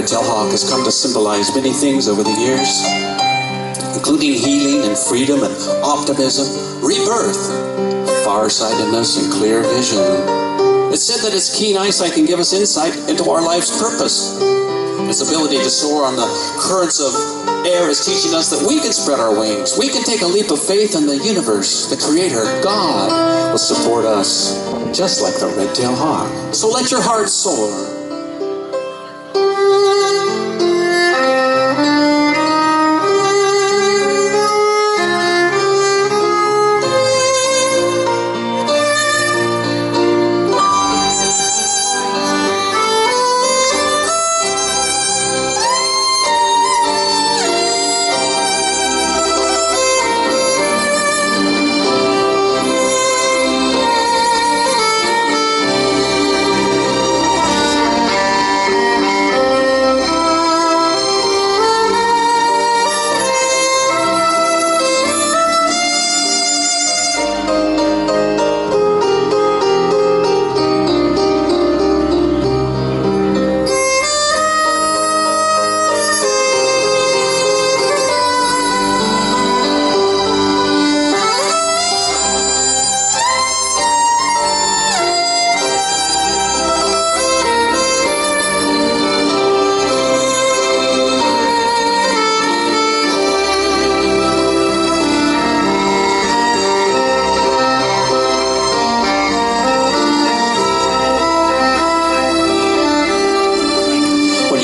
red-tailed hawk has come to symbolize many things over the years, including healing and freedom and optimism, rebirth, farsightedness and clear vision. It's said that its keen eyesight can give us insight into our life's purpose. Its ability to soar on the currents of air is teaching us that we can spread our wings. We can take a leap of faith in the universe. The Creator, God, will support us, just like the red-tailed hawk. So let your heart soar.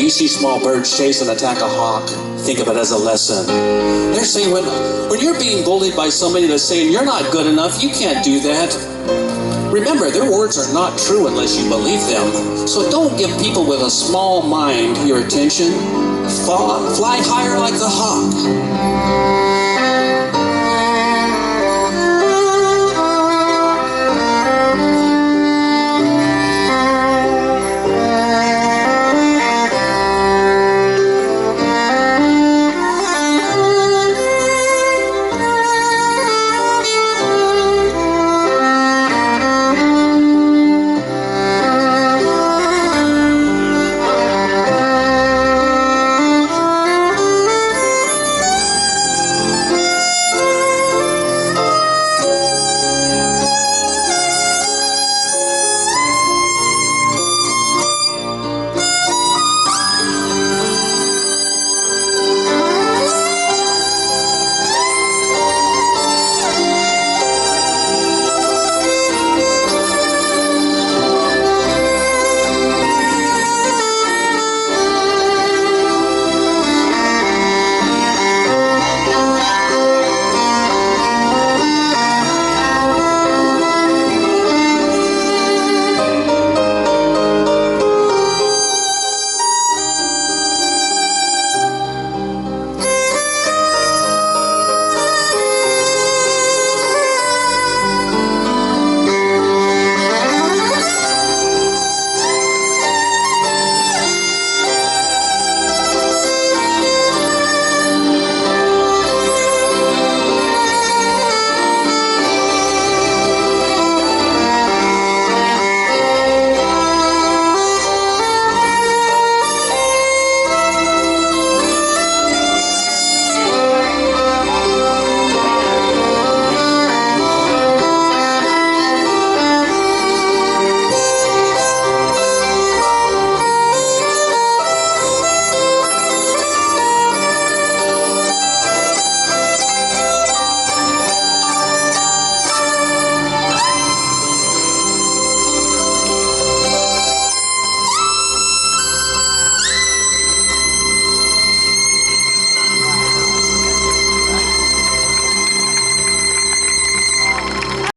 See small birds chase and attack a hawk, think of it as a lesson. They're saying when you're being bullied by somebody that's saying you're not good enough, you can't do that. Remember, their words are not true unless you believe them. So don't give people with a small mind your attention. Fly higher like the hawk.